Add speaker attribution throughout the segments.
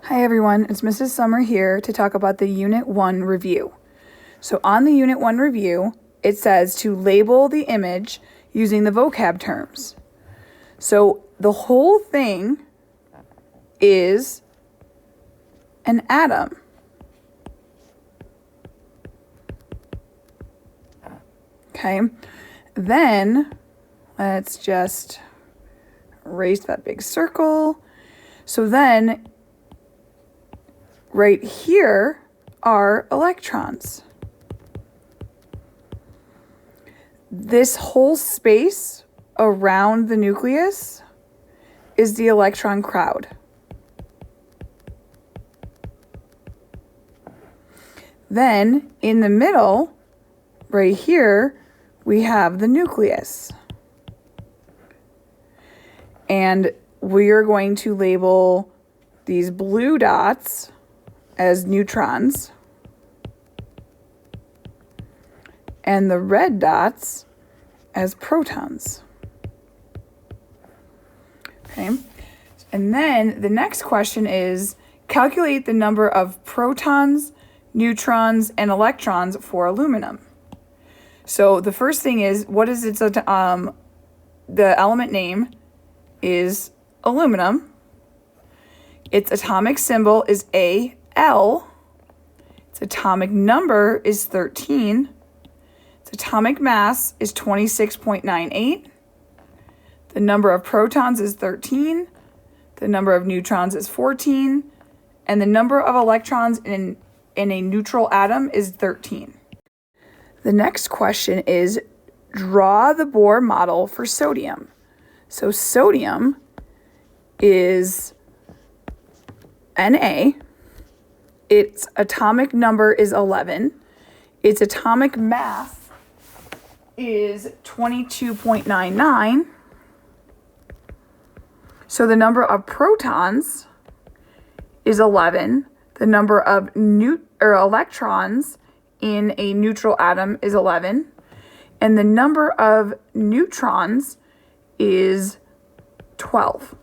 Speaker 1: Hi everyone, it's Mrs. Sommer here to talk about the Unit 1 review. So on the Unit 1 review, it says to label the image using the vocab terms. So the whole thing is an atom. Okay, then let's just erase that big circle. So then right here are electrons. This whole space around the nucleus is the electron crowd. Then in the middle, right here, we have the nucleus. And we are going to label these blue dots as neutrons and the red dots as protons. Okay, and then the next question is calculate the number of protons, neutrons, and electrons for aluminum. So the first thing is, what is its the element name is aluminum. Its atomic symbol is Al. Its atomic number is 13. Its atomic mass is 26.98. The number of protons is 13. The number of neutrons is 14. And the number of electrons in a neutral atom is 13. The next question is draw the Bohr model for sodium. So sodium is Na. Its atomic number is 11. Its atomic mass is 22.99. So the number of protons is 11. The number of electrons in a neutral atom is 11. And the number of neutrons is 12.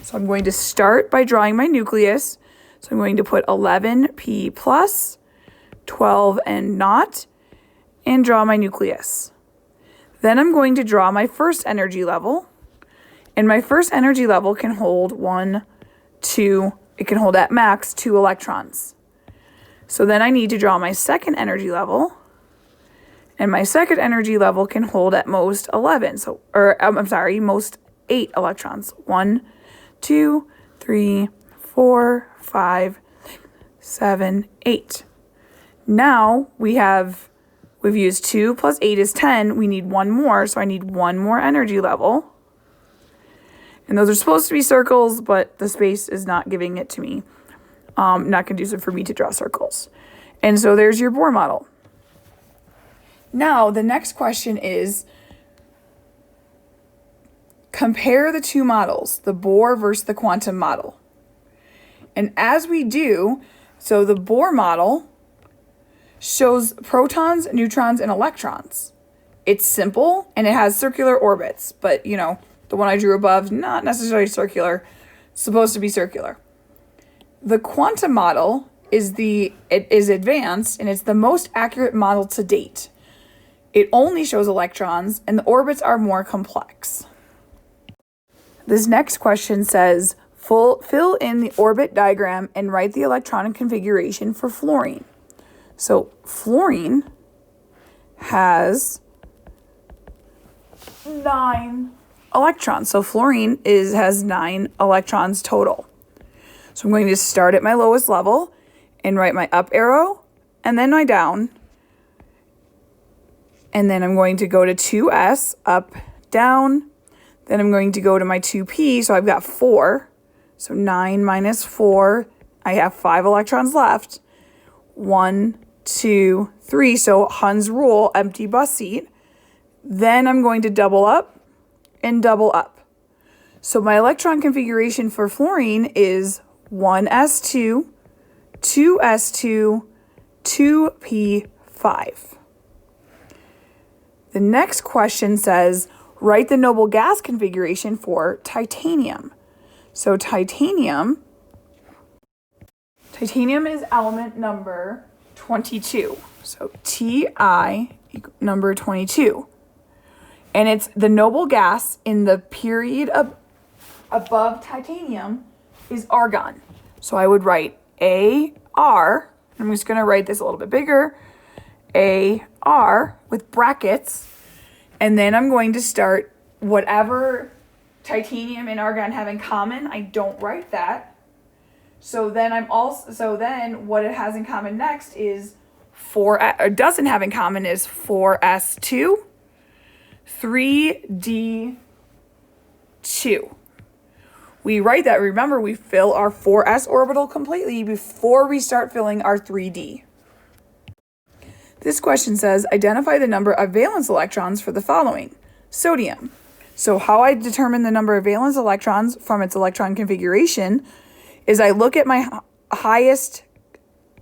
Speaker 1: So I'm going to start by drawing my nucleus. So I'm going to put 11p plus, 12 and naught, and draw my nucleus. Then I'm going to draw my first energy level. And my first energy level can hold it can hold at max 2 electrons. So then I need to draw my second energy level. And my second energy level can hold at most 11. Most 8 electrons. 1, 2, 3, 4, 5, 7, 8. Now we've used 2 plus 8 is 10. We need one more, so I need one more energy level. And those are supposed to be circles, but the space is not giving it to me. Not conducive for me to draw circles. And so there's your Bohr model. Now the next question is compare the two models, the Bohr versus the quantum model. And as we do, so the Bohr model shows protons, neutrons, and electrons. It's simple and it has circular orbits, but the one I drew above, not necessarily circular, it's supposed to be circular. The quantum model is advanced and it's the most accurate model to date. It only shows electrons and the orbits are more complex. This next question says, fill in the orbit diagram and write the electronic configuration for fluorine. So fluorine has 9 electrons. So fluorine has 9 electrons total. So I'm going to start at my lowest level and write my up arrow and then my down. And then I'm going to go to 2s, up, down. Then I'm going to go to my 2p, so I've got 4. So 9 minus 4, I have 5 electrons left. 1, 2, 3, so Hund's rule, empty bus seat. Then I'm going to double up and double up. So my electron configuration for fluorine is 1s2, 2s2, 2p5. The next question says, write the noble gas configuration for titanium. So titanium Titanium is element number 22. So Ti number 22. And it's the noble gas in the period above titanium is argon. So I would write AR. I'm just going to write this a little bit bigger. AR with brackets. And then I'm going to start whatever titanium and argon have in common. I don't write that. So then what it has in common next is doesn't have in common is 4s2, 3d2. We write that, remember, we fill our 4s orbital completely before we start filling our 3d. This question says, identify the number of valence electrons for the following. Sodium. So how I determine the number of valence electrons from its electron configuration is I look at my highest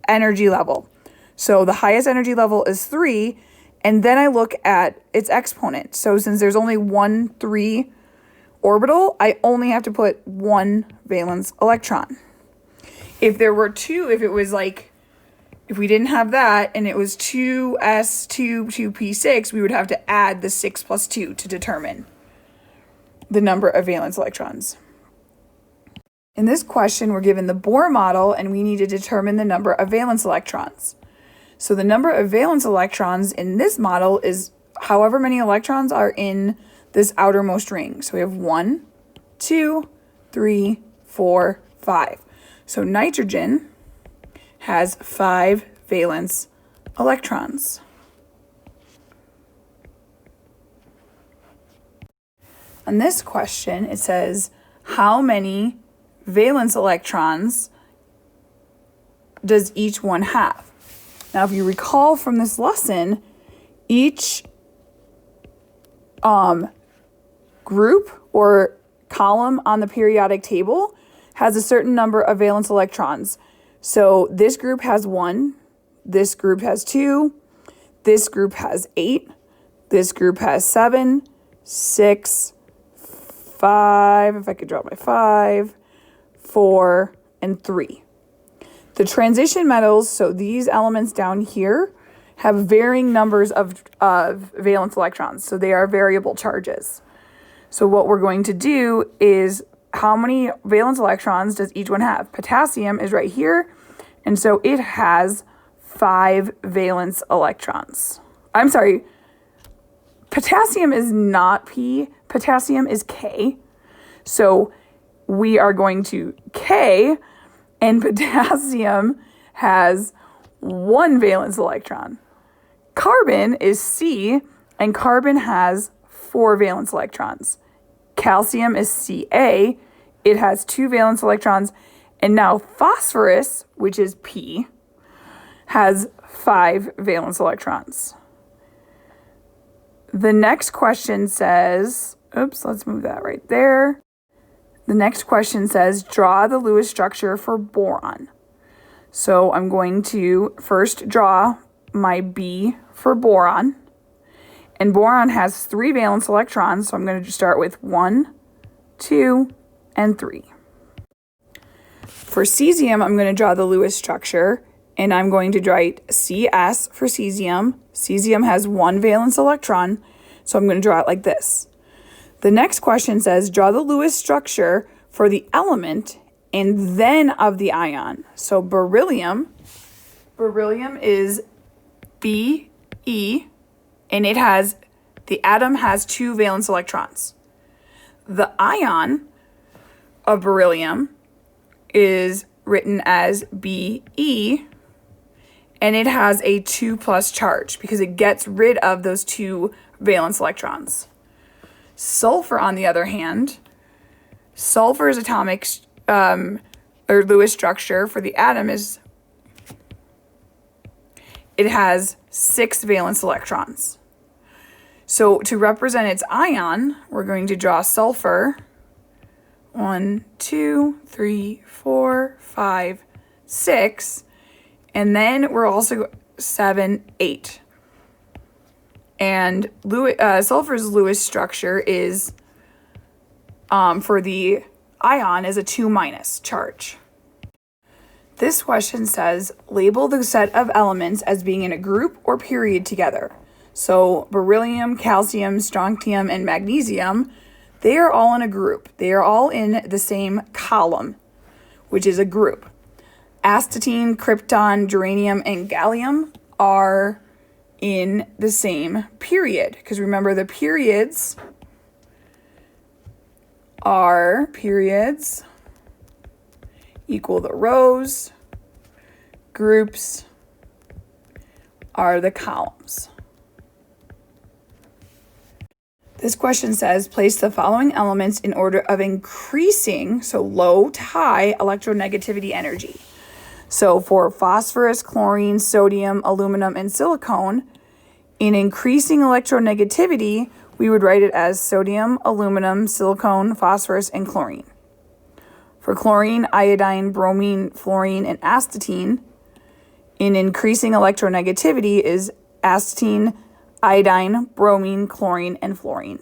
Speaker 1: energy level. So the highest energy level is 3, and then I look at its exponent. So since there's only 1 3 orbital, I only have to put 1 valence electron. If there were 2, if we didn't have that and it was 2s2 2p6, we would have to add the 6 plus 2 to determine the number of valence electrons. In this question, we're given the Bohr model and we need to determine the number of valence electrons. So the number of valence electrons in this model is however many electrons are in this outermost ring. So we have 1, 2, 3, 4, 5. So nitrogen has 5 valence electrons. On this question, it says, how many valence electrons does each one have? Now, if you recall from this lesson, each group or column on the periodic table has a certain number of valence electrons. So this group has 1, this group has 2, this group has 8, this group has 7, 6, 5, if I could drop my 5, 4, and 3. The transition metals, so these elements down here, have varying numbers of valence electrons. So they are variable charges. So what we're going to do is how many valence electrons does each one have? Potassium is right here, and so it has 5 valence electrons. I'm sorry, potassium is not P, potassium is K. So we are going to K, and potassium has 1 valence electron. Carbon is C, and carbon has 4 valence electrons. Calcium is Ca, it has 2 valence electrons. And now phosphorus, which is P, has 5 valence electrons. The next question says, let's move that right there. The next question says, draw the Lewis structure for boron. So I'm going to first draw my B for boron. And boron has 3 valence electrons, so I'm going to start with 1, 2, and 3. For cesium, I'm going to draw the Lewis structure, and I'm going to write Cs for cesium. Cesium has 1 valence electron, so I'm going to draw it like this. The next question says, draw the Lewis structure for the element and then of the ion. So beryllium is Be, and the atom has 2 valence electrons. The ion of beryllium is written as Be, and it has a 2 plus charge because it gets rid of those 2 valence electrons. Sulfur, on the other hand, sulfur's atomic or Lewis structure for the atom is, it has 6 valence electrons. So to represent its ion, we're going to draw sulfur. 1, 2, 3, 4, 5, 6. And then we're also 7, 8. And sulfur's Lewis structure is, for the ion, is a 2- charge. This question says, label the set of elements as being in a group or period together. So beryllium, calcium, strontium, and magnesium, they are all in a group. They are all in the same column, which is a group. Astatine, krypton, germanium, and gallium are in the same period. Because remember, the periods equal the rows, groups are the columns. This question says, place the following elements in order of increasing, so low to high, electronegativity energy. So for phosphorus, chlorine, sodium, aluminum, and silicone, in increasing electronegativity, we would write it as sodium, aluminum, silicone, phosphorus, and chlorine. For chlorine, iodine, bromine, fluorine, and astatine, in increasing electronegativity is astatine, iodine, bromine, chlorine, and fluorine.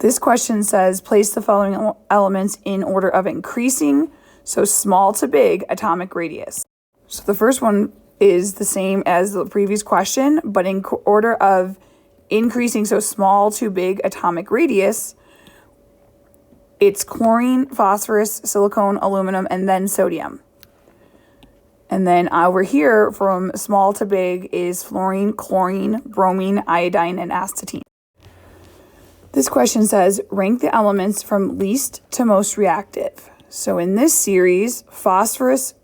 Speaker 1: This question says, place the following elements in order of increasing, so small to big, atomic radius. So the first one is the same as the previous question, but in order of increasing, so small to big atomic radius, it's chlorine, phosphorus, silicone, aluminum, and then sodium. And then over here, from small to big, is fluorine, chlorine, bromine, iodine, and astatine. This question says, rank the elements from least to most reactive. So in this series, phosphorus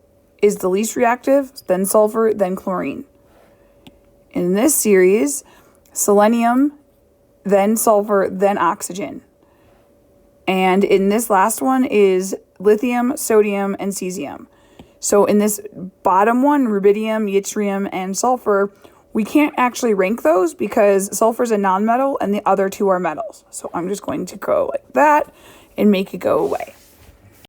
Speaker 1: is the least reactive, then sulfur, then chlorine. In this series, selenium, then sulfur, then oxygen. And in this last one is lithium, sodium, and cesium. So in this bottom one, rubidium, yttrium, and sulfur, we can't actually rank those because sulfur is a nonmetal and the other two are metals. So I'm just going to go like that and make it go away.